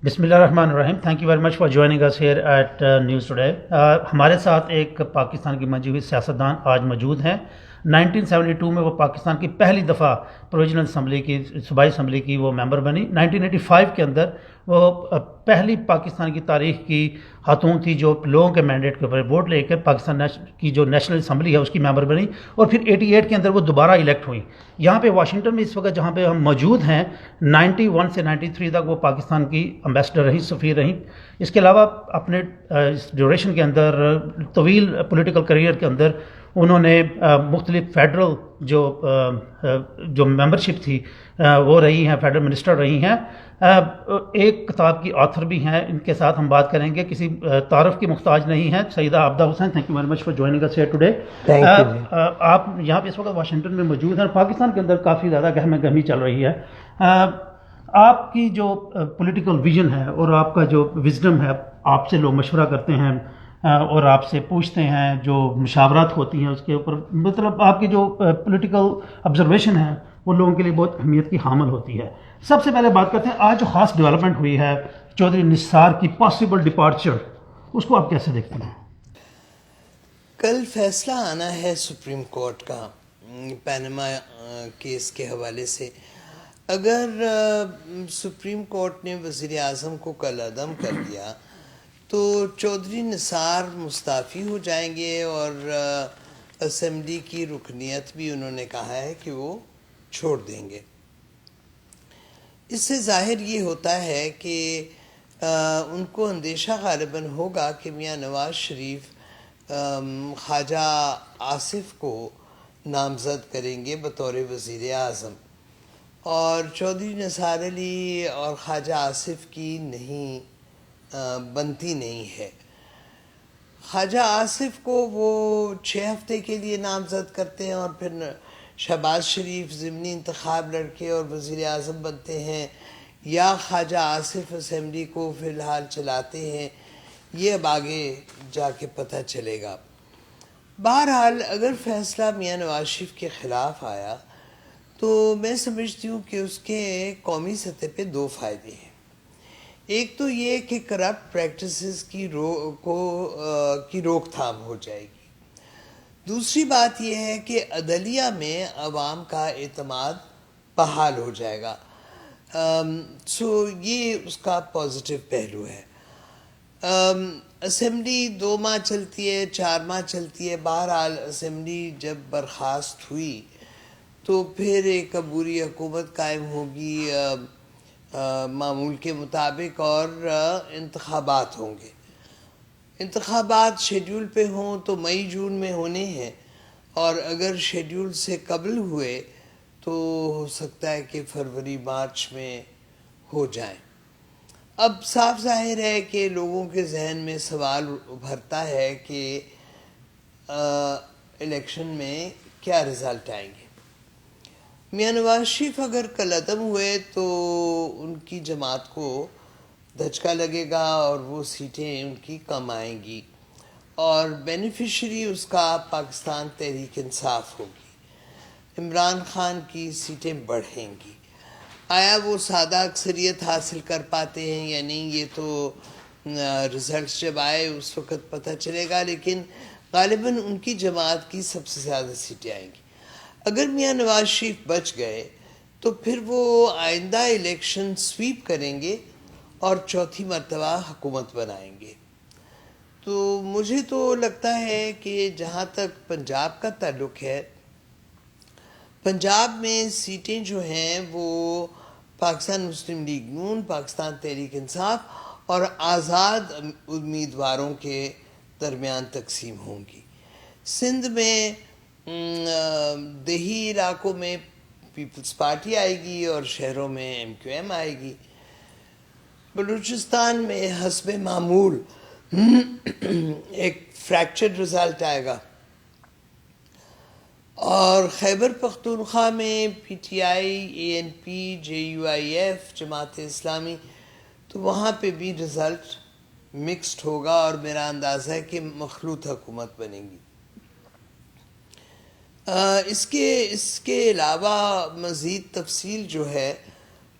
بسم اللہ الرحمن الرحیم. Thank you very much for joining us here at News Today. ہمارے ساتھ ایک پاکستان کی منجی ہوئی سیاستدان آج موجود ہیں. 1972 میں وہ پاکستان کی پہلی دفعہ پروویژنل اسمبلی کی صوبائی اسمبلی کی وہ ممبر بنی. 1985 کے اندر وہ پہلی پاکستان کی تاریخ کی خاتون تھی جو لوگوں کے مینڈیٹ کے اوپر ووٹ لے کر پاکستان کی جو نیشنل اسمبلی ہے اس کی ممبر بنی. اور پھر 88 کے اندر وہ دوبارہ الیکٹ ہوئی. یہاں پہ واشنگٹن میں اس وقت جہاں پہ ہم موجود ہیں 91 سے 93 تک وہ پاکستان کی امبیسڈر رہی، سفیر رہیں. اس کے علاوہ اپنے اس ڈیوریشن کے اندر طویل پولیٹیکل کریئر کے اندر انہوں نے مختلف فیڈرل جو ممبرشپ تھی وہ رہی ہیں، فیڈرل منسٹر رہی ہیں. ایک کتاب کی آتھر بھی ہیں. ان کے ساتھ ہم بات کریں گے، کسی تعارف کی محتاج نہیں ہیں. Syeda Abida Hussain, thank you very much for joining us here today. آپ یہاں پہ اس وقت واشنگٹن میں موجود ہیں. پاکستان کے اندر کافی زیادہ گہمہ گہمی چل رہی ہے. آپ کی جو پولیٹیکل ویژن ہے اور آپ کا جو وزڈم ہے، آپ سے لوگ مشورہ کرتے ہیں اور آپ سے پوچھتے ہیں، جو مشاورات ہوتی ہیں اس کے اوپر، مطلب آپ کی جو پولیٹیکل آبزرویشن ہے وہ لوگوں کے لیے بہت اہمیت کی حامل ہوتی ہے. سب سے پہلے بات کرتے ہیں آج جو خاص ڈیولپمنٹ ہوئی ہے چودھری نثار کی پاسبل ڈپارچر، اس کو آپ کیسے دیکھتے ہیں؟ کل فیصلہ آنا ہے سپریم کورٹ کا پینما کیس کے حوالے سے. اگر سپریم کورٹ نے وزیر اعظم کو کل عدم کر دیا تو چودھری نثار مستعفی ہو جائیں گے، اور اسمبلی کی رکنیت بھی انہوں نے کہا ہے کہ وہ چھوڑ دیں گے. اس سے ظاہر یہ ہوتا ہے کہ ان کو اندیشہ غالباً ہوگا کہ میاں نواز شریف خواجہ آصف کو نامزد کریں گے بطور وزیر اعظم، اور چودھری نثار علی اور خواجہ آصف کی بنتی نہیں ہے. خواجہ آصف کو وہ 6 ہفتے کے لیے نامزد کرتے ہیں اور پھر شہباز شریف ضمنی انتخاب لڑکے اور وزیر اعظم بنتے ہیں، یا خواجہ آصف اسمبلی کو فی الحال چلاتے ہیں. یہ اب آگے جا کے پتہ چلے گا. بہرحال اگر فیصلہ میاں نواز شریف کے خلاف آیا تو میں سمجھتی ہوں کہ اس کے قومی سطح پہ 2 فائدے ہیں. ایک تو یہ کہ کرپٹ پریکٹسز کی روک تھام ہو جائے گی. دوسری بات یہ ہے کہ عدلیہ میں عوام کا اعتماد بحال ہو جائے گا. یہ اس کا پازیٹیو پہلو ہے. اسمبلی 2 ماہ چلتی ہے، 4 ماہ چلتی ہے. بہرحال اسمبلی جب برخاست ہوئی تو پھر ایک عبوری حکومت قائم ہوگی معمول کے مطابق، اور انتخابات ہوں گے. انتخابات شیڈیول پہ ہوں تو مئی جون میں ہونے ہیں، اور اگر شیڈیول سے قبل ہوئے تو ہو سکتا ہے کہ فروری مارچ میں ہو جائیں. اب صاف ظاہر ہے کہ لوگوں کے ذہن میں سوال ابھرتا ہے کہ الیکشن میں کیا رزلٹ آئیں گے. میاں نواز شریف اگر کل عدم ہوئے تو ان کی جماعت کو دھچکا لگے گا اور وہ سیٹیں ان کی کم آئیں گی، اور بینیفیشری اس کا پاکستان تحریک انصاف ہوگی. عمران خان کی سیٹیں بڑھیں گی. آیا وہ سادہ اکثریت حاصل کر پاتے ہیں یا نہیں، یہ تو رزلٹس جب آئے اس وقت پتہ چلے گا، لیکن غالباً ان کی جماعت کی سب سے زیادہ سیٹیں آئیں گی. اگر میاں نواز شریف بچ گئے تو پھر وہ آئندہ الیکشن سویپ کریں گے اور 4تھی مرتبہ حکومت بنائیں گے. تو مجھے تو لگتا ہے کہ جہاں تک پنجاب کا تعلق ہے، پنجاب میں سیٹیں جو ہیں وہ پاکستان مسلم لیگ نون، پاکستان تحریک انصاف اور آزاد امیدواروں کے درمیان تقسیم ہوں گی. سندھ میں دیہی علاقوں میں پیپلز پارٹی آئے گی اور شہروں میں MQM آئے گی. بلوچستان میں حسب معمول ایک فریکچرڈ رزلٹ آئے گا، اور خیبر پختونخوا میں PTI، ANP، JUIF، Jamaat Islami, تو وہاں پہ بھی رزلٹ مکسڈ ہوگا، اور میرا اندازہ ہے کہ مخلوط حکومت بنے گی. اس کے علاوہ مزید تفصیل جو ہے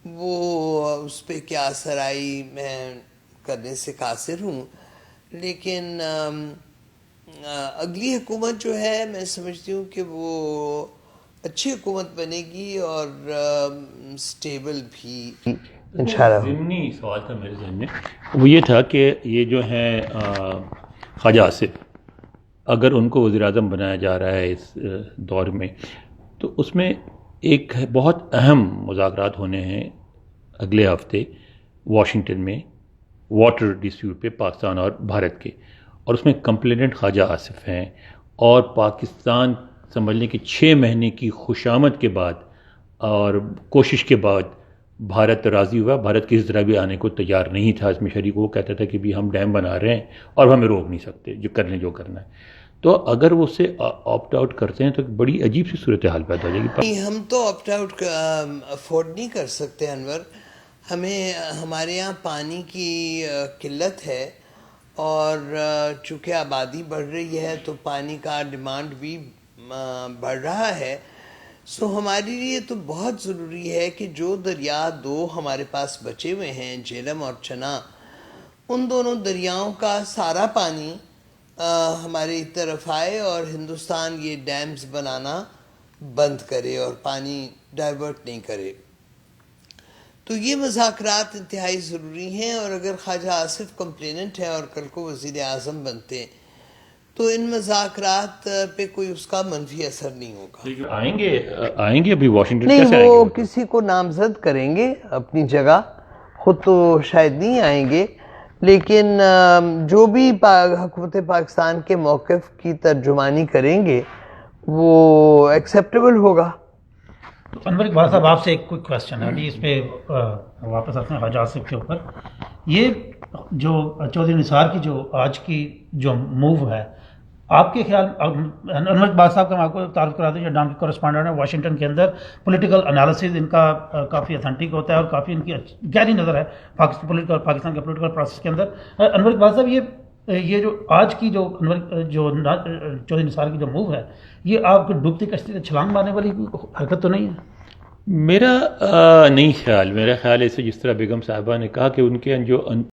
وہ اس پہ کیا اثر آئی میں کرنے سے قاصر ہوں، لیکن اگلی حکومت جو ہے میں سمجھتی ہوں کہ وہ اچھی حکومت بنے گی اور سٹیبل بھی انشاءاللہ۔ ضمنی سوال تھا میرے ذہن میں، وہ یہ تھا کہ یہ جو ہیں خواجہ آصف، اگر ان کو وزیر اعظم بنایا جا رہا ہے اس دور میں، تو اس میں ایک بہت اہم مذاکرات ہونے ہیں اگلے ہفتے واشنگٹن میں واٹر ڈسپیوٹ پہ پاکستان اور بھارت کے، اور اس میں کمپلیننٹ خواجہ آصف ہیں، اور پاکستان سمجھنے کہ 6 مہینے کی خوشامد کے بعد اور کوشش کے بعد بھارت راضی ہوا۔ بھارت کسی طرح بھی آنے کو تیار نہیں تھا اس میں شریک، وہ کہتا تھا کہ بھی ہم ڈیم بنا رہے ہیں اور ہمیں روک نہیں سکتے، جو کر لیں جو کرنا ہے۔ تو اگر وہ اسے آپٹ آؤٹ کرتے ہیں تو ایک بڑی عجیب سی صورتحال پیدا ہو جائے گی۔ ہم تو آپٹ آؤٹ افورڈ نہیں کر سکتے انور، ہمارے یہاں پانی کی قلت ہے، اور چونکہ آبادی بڑھ رہی ہے تو پانی کا ڈیمانڈ بھی بڑھ رہا ہے، سو ہمارے لیے تو بہت ضروری ہے کہ جو دریا 2 ہمارے پاس بچے ہوئے ہیں، جہلم اور چنا، ان دونوں دریاؤں کا سارا پانی ہماری طرف آئے اور ہندوستان یہ ڈیمز بنانا بند کرے اور پانی ڈائیورٹ نہیں کرے۔ تو یہ مذاکرات انتہائی ضروری ہیں، اور اگر خواجہ آصف کمپلیننٹ ہے اور کل کو وزیر اعظم بنتے تو ان مذاکرات پہ کوئی اس کا منفی اثر نہیں ہوگا۔ آئیں گے ابھی واشنگٹن نہیں، کیسے آئیں وہ گے؟ کسی کو نامزد کریں گے اپنی جگہ، خود تو شاید نہیں آئیں گے، لیکن جو بھی حکومت پاکستان کے موقف کی ترجمانی کریں گے وہ ایکسیپٹیبل ہوگا۔ تو انور اقبال صاحب آپ سے ایک کوئی کویسچن ہے ابھی اس پہ واپس آتے ہیں خواجہ آصف کے اوپر۔ یہ جو چودھری نثار کی جو آج کی جو موو ہے، آپ کے خیال، انور اقبال صاحب کا میں آپ کو تعارف کرا دوں، جو ڈان کے کورسپونڈنٹ ہیں واشنگٹن کے اندر، پولیٹیکل انالیسز ان کا کافی اتھینٹک ہوتا ہے اور کافی ان کی گہری نظر ہے پاکستان کے پولیٹیکل پروسیس کے اندر۔ انور اقبال صاحب، یہ جو آج کی جو چودھری نثار کی جو موو ہے، یہ آپ کو ڈوبتی کشتی سے چھلانگ مارنے والی حرکت تو نہیں ہے؟ میرا نہیں خیال، میرا خیال ایسے جس طرح بیگم صاحبہ نے کہا کہ ان کے جو